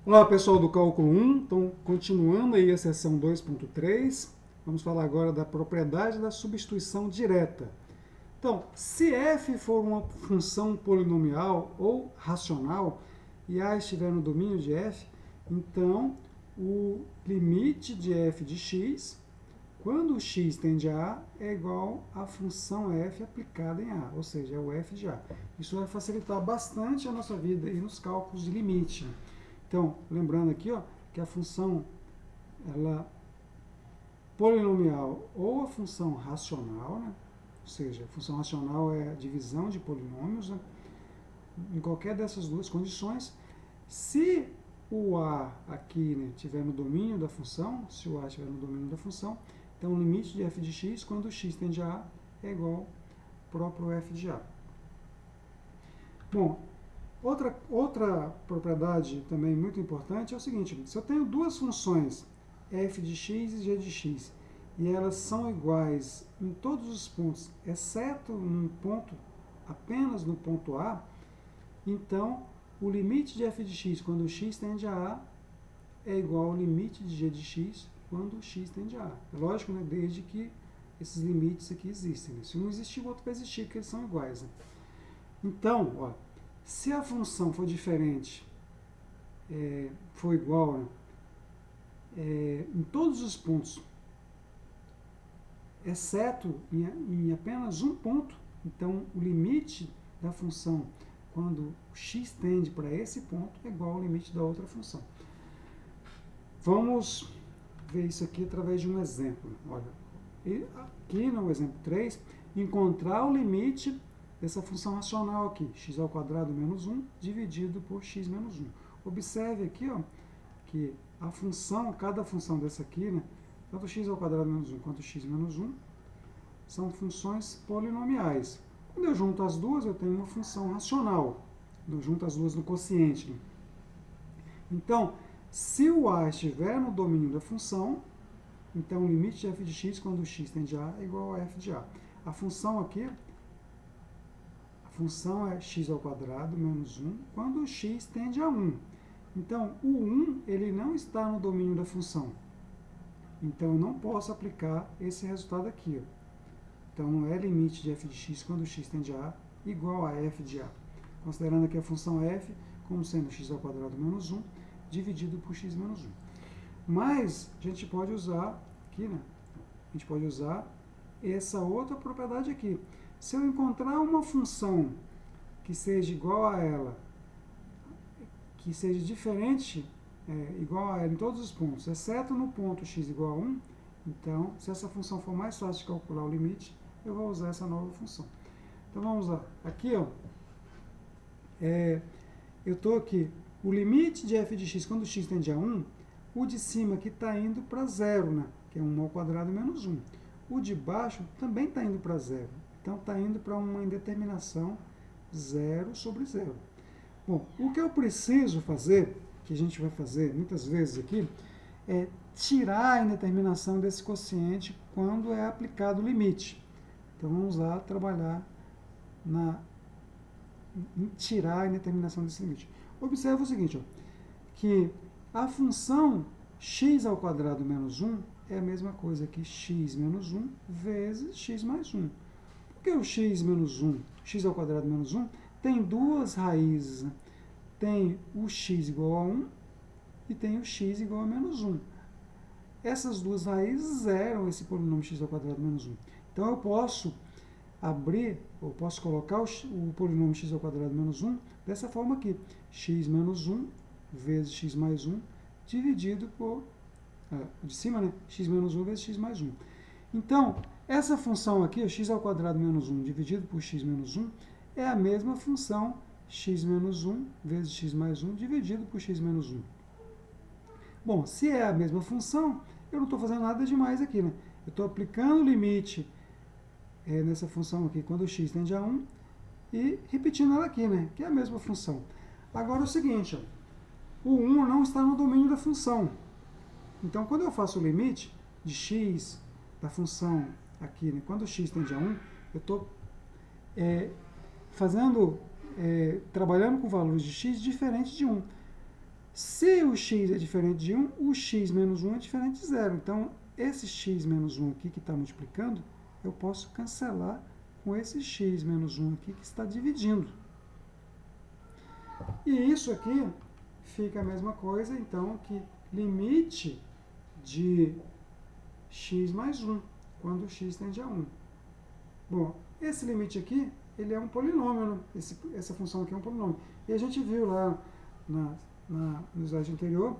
Olá pessoal do Cálculo 1, então continuando aí a seção 2.3, vamos falar agora da propriedade da substituição direta. Então, se f for uma função polinomial ou racional e a estiver no domínio de f, então o limite de f de x, quando x tende a a, é igual à função f aplicada em a, ou seja, é o f de a. Isso vai facilitar bastante a nossa vida e nos cálculos de limite. Então, lembrando aqui, ó, que a função ela polinomial ou a função racional, né? Ou seja, a função racional é a divisão de polinômios, né? Em qualquer dessas duas condições, se o a aqui, né, estiver no domínio da função, se o a estiver no domínio da função, então o limite de f de x, quando x tende a é igual ao próprio f de a. Bom, outra propriedade também muito importante é o seguinte: se eu tenho duas funções, f de x e g de x, e elas são iguais em todos os pontos, exceto num ponto, apenas no ponto A, então o limite de f de x quando x tende a A é igual ao limite de g de x quando x tende a A. É lógico, né, desde que esses limites aqui existem. Né? Se um existir, o outro vai existir, porque eles são iguais. Né? Então, ó, se a função for diferente, for igual, né, em todos os pontos, exceto em apenas um ponto, então o limite da função quando x tende para esse ponto é igual ao limite da outra função. Vamos ver isso aqui através de um exemplo. Olha, aqui no exemplo 3, encontrar o limite dessa função racional aqui, x ao quadrado menos 1 dividido por x menos 1. Observe aqui, ó, que a função, cada função dessa aqui, né, tanto x ao quadrado menos 1 quanto x menos 1, são funções polinomiais. Quando eu junto as duas, eu tenho uma função racional. Eu junto as duas no quociente. Né? Então, se o a estiver no domínio da função, então o limite de f de x quando x tende a é igual a f de a. A função aqui, a função é x ao quadrado menos 1 quando x tende a 1. Então, o 1 ele não está no domínio da função. Então, eu não posso aplicar esse resultado aqui. Ó. Então, não é limite de f de x quando x tende a igual a f de a. Considerando aqui a função f como sendo x ao quadrado menos 1 dividido por x menos 1. Mas, a gente pode usar aqui, né? A gente pode usar essa outra propriedade aqui. Se eu encontrar uma função que seja igual a ela, que seja diferente, igual a ela em todos os pontos, exceto no ponto x igual a 1, então, se essa função for mais fácil de calcular o limite, eu vou usar essa nova função. Então, vamos lá. Aqui, ó, eu estou aqui, o limite de f de x quando x tende a 1, o de cima aqui está indo para zero, né? Que é 1 ao quadrado menos 1. O de baixo também está indo para zero. Então, está indo para uma indeterminação 0 sobre 0. Bom, o que eu preciso fazer, que a gente vai fazer muitas vezes aqui, é tirar a indeterminação desse quociente quando é aplicado o limite. Então, vamos lá trabalhar em tirar a indeterminação desse limite. Observe o seguinte, ó, que a função x ao quadrado menos 1 é a mesma coisa que x menos 1 vezes x mais 1. Por que o x menos 1, x ao quadrado menos 1, tem duas raízes? Né? Tem o x igual a 1 e tem o x igual a menos 1. Essas duas raízes zeram esse polinômio x ao quadrado menos 1. Então, eu posso posso colocar o polinômio x ao quadrado menos 1 dessa forma aqui. X menos 1 vezes x mais 1 dividido por, de cima, né? X menos 1 vezes x mais 1. Então, essa função aqui, x ao quadrado menos 1 dividido por x menos 1, é a mesma função x menos 1 vezes x mais 1 dividido por x menos 1. Bom, se é a mesma função, eu não estou fazendo nada demais aqui, né? Eu estou aplicando o limite nessa função aqui, quando x tende a 1, e repetindo ela aqui, né? Que é a mesma função. Agora, o seguinte, ó, o 1 não está no domínio da função. Então, quando eu faço o limite de x da função aqui, né? Quando x tende a 1, eu estou trabalhando com valores de x diferentes de 1. Se o x é diferente de 1, o x menos 1 é diferente de 0. Então, esse x menos 1 aqui que está multiplicando, eu posso cancelar com esse x menos 1 aqui que está dividindo. E isso aqui fica a mesma coisa, então, que limite de x mais 1, quando x tende a 1. Bom, esse limite aqui, ele é um polinômio, né? Essa função aqui é um polinômio. E a gente viu lá no slide anterior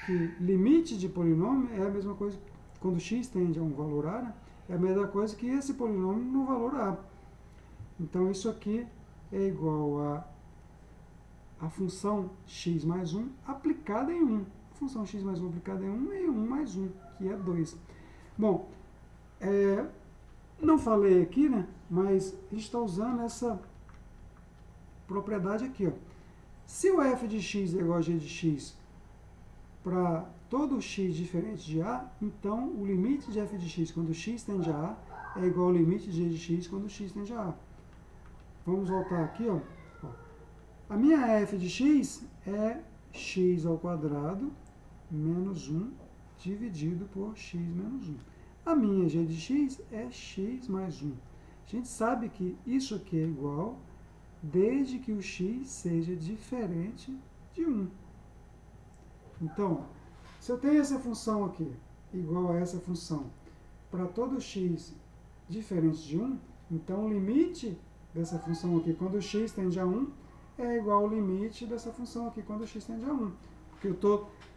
que limite de polinômio é a mesma coisa, quando x tende a um valor a, né? É a mesma coisa que esse polinômio no valor a. Então, isso aqui é igual a função x mais 1 aplicada em 1. A função x mais 1 aplicada em 1 é 1 mais 1, que é 2. Bom, não falei aqui, né? Mas a gente está usando essa propriedade aqui, ó. Se o f de x é igual a g de x para todo x diferente de a, então o limite de f de x quando x tende a é igual ao limite de g de x quando x tende a. Vamos voltar aqui, ó. A minha f de x é x ao quadrado menos 1 dividido por x menos 1. A minha g de x é x mais 1. A gente sabe que isso aqui é igual desde que o x seja diferente de 1. Então, se eu tenho essa função aqui, igual a essa função, para todo x diferente de 1, então o limite dessa função aqui, quando o x tende a 1, é igual ao limite dessa função aqui, quando o x tende a 1. Porque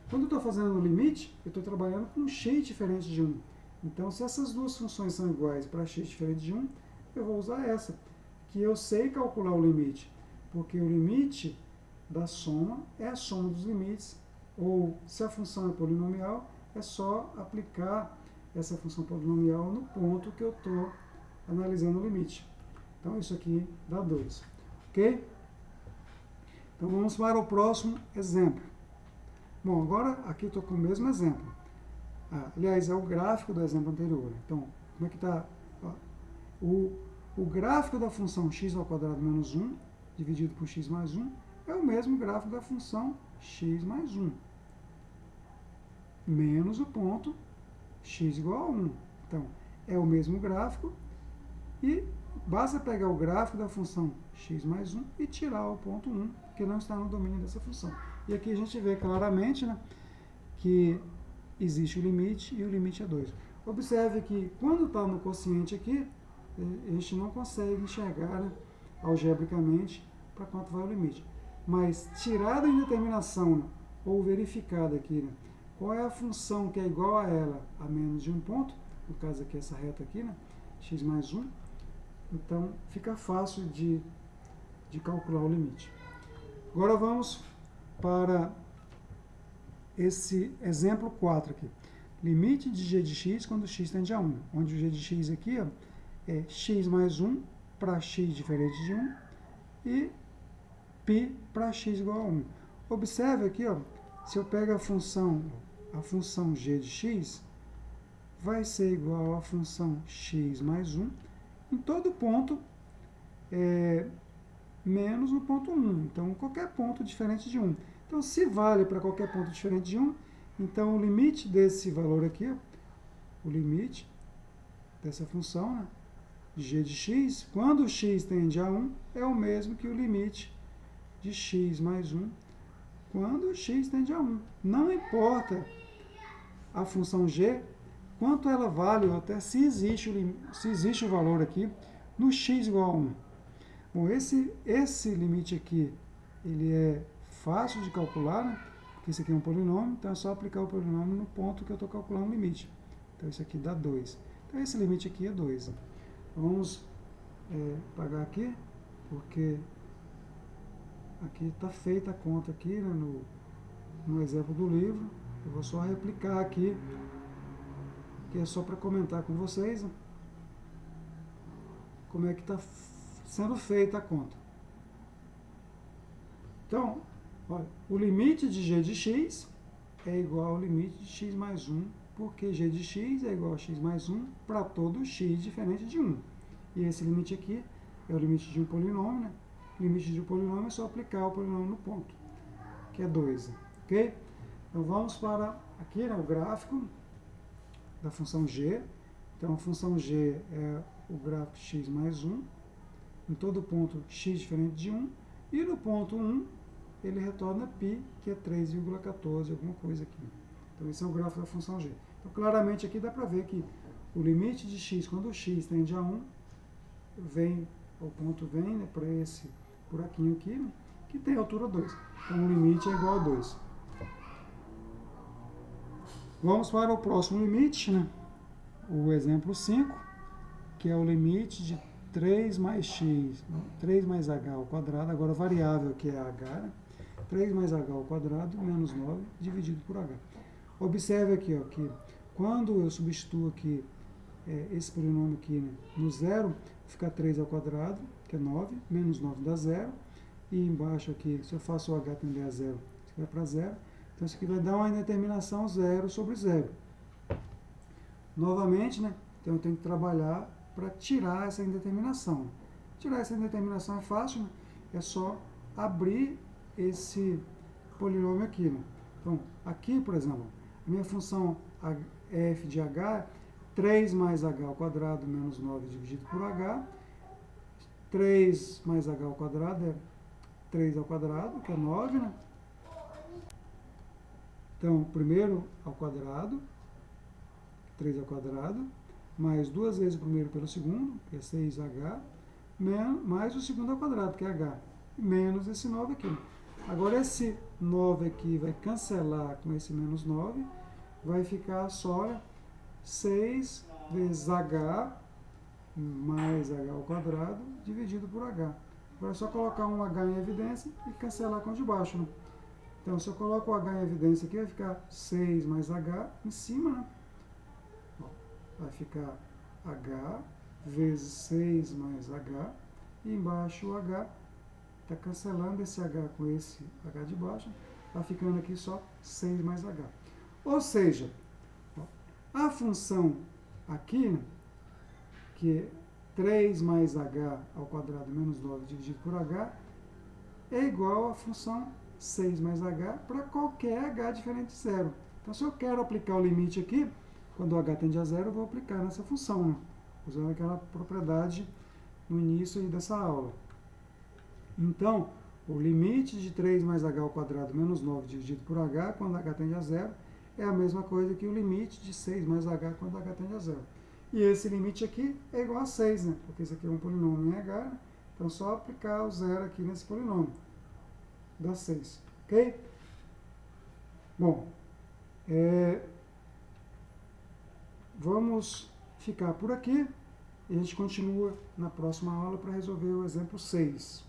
quando eu estou fazendo o limite, eu estou trabalhando com x diferente de 1. Então, se essas duas funções são iguais para x diferente de 1, eu vou usar essa, que eu sei calcular o limite, porque o limite da soma é a soma dos limites, ou se a função é polinomial, é só aplicar essa função polinomial no ponto que eu estou analisando o limite. Então, isso aqui dá 2. Ok? Então, vamos para o próximo exemplo. Bom, agora aqui estou com o mesmo exemplo. Aliás, é o gráfico do exemplo anterior. Então, como é que está? O gráfico da função x ao quadrado menos 1, dividido por x mais 1, é o mesmo gráfico da função x mais 1, menos o ponto x igual a 1. Então, é o mesmo gráfico e basta pegar o gráfico da função x mais 1 e tirar o ponto 1, que não está no domínio dessa função. E aqui a gente vê claramente, né, que existe o limite e o limite é 2. Observe que quando está no quociente aqui, a gente não consegue enxergar, né, algebricamente para quanto vai o limite. Mas tirada a indeterminação, né, ou verificada aqui, né, qual é a função que é igual a ela a menos de um ponto, no caso aqui essa reta aqui, né, x mais 1, então fica fácil de calcular o limite. Agora vamos para esse exemplo 4 aqui. Limite de g de x quando x tende a 1, onde o g de x aqui, ó, é x mais 1 para x diferente de 1 e π para x igual a 1. Observe aqui, ó, se eu pego a função g de x, vai ser igual à função x mais 1 em todo ponto, menos no ponto 1. Então, qualquer ponto diferente de 1. Então, se vale para qualquer ponto diferente de 1, então o limite desse valor aqui, ó, o limite dessa função, né, de g de x, quando x tende a 1, é o mesmo que o limite de x mais 1 quando x tende a 1. Não importa a função g, quanto ela vale, ou até se existe o valor aqui, no x igual a 1. Bom, esse limite aqui, ele é fácil de calcular, né? Porque isso aqui é um polinômio, então é só aplicar o polinômio no ponto que eu estou calculando o limite. Então, isso aqui dá 2. Então, esse limite aqui é 2. Vamos pagar aqui, porque aqui está feita a conta aqui, né, no exemplo do livro. Eu vou só replicar aqui, que é só para comentar com vocês, né, como é que está sendo feita a conta. Então, olha, o limite de g de x é igual ao limite de x mais 1, porque g de x é igual a x mais 1 para todo x diferente de 1. E esse limite aqui é o limite de um polinômio, né? O limite de um polinômio é só aplicar o polinômio no ponto, que é 2. ok? Então vamos para aqui, né, o gráfico da função g. Então a função g é o gráfico de x mais 1, em todo ponto x diferente de 1, e no ponto 1 ele retorna π, que é 3,14, alguma coisa aqui. Então esse é o gráfico da função g. Então claramente aqui dá para ver que o limite de x, quando o x tende a 1, o ponto vem, né, para esse buraquinho aqui, né, que tem altura 2. Então o limite é igual a 2. Vamos para o próximo limite, né, o exemplo 5, que é o limite de 3 mais x, 3 mais h ao quadrado, agora a variável que é h, né, 3 mais h ao quadrado menos 9 dividido por h. Observe aqui, ó, que quando eu substituo aqui esse polinômio aqui, né, no zero, fica 3 ao quadrado, que é 9, menos 9 dá 0, e embaixo aqui, se eu faço o h tender a 0, isso aqui vai para 0, então isso aqui vai dar uma indeterminação 0 sobre 0. Novamente, né, então eu tenho que trabalhar para tirar essa indeterminação. Tirar essa indeterminação é fácil, né, é só abrir esse polinômio aqui, né. Então, aqui, por exemplo, a minha função f de h, 3 mais h ao quadrado menos 9 dividido por h. 3 mais h ao quadrado é 3 ao quadrado, que é 9, né? Então, primeiro ao quadrado, 3 ao quadrado, mais duas vezes o primeiro pelo segundo, que é 6h, mais o segundo ao quadrado, que é h, menos esse 9 aqui. Agora, esse 9 aqui vai cancelar com esse menos 9, vai ficar só 6 vezes h mais h ao quadrado dividido por h. Agora é só colocar um h em evidência e cancelar com o de baixo, né? Então, se eu coloco o h em evidência aqui, vai ficar 6 mais h em cima, né? Vai ficar h vezes 6 mais h, e embaixo o h, está cancelando esse h com esse h de baixo, está ficando aqui só 6 mais h. Ou seja, a função aqui, né, que é 3 mais h ao quadrado menos 9 dividido por h, é igual à função 6 mais h para qualquer h diferente de zero. Então, se eu quero aplicar o limite aqui, quando o h tende a zero, eu vou aplicar nessa função, né, usando aquela propriedade no início aí dessa aula. Então, o limite de 3 mais h ao quadrado menos 9 dividido por h, quando h tende a zero, é a mesma coisa que o limite de 6 mais h quando h tende a zero. E esse limite aqui é igual a 6, né? Porque esse aqui é um polinômio em h, né? Então, só aplicar o zero aqui nesse polinômio. Dá 6, ok? Bom, vamos ficar por aqui e a gente continua na próxima aula para resolver o exemplo 6.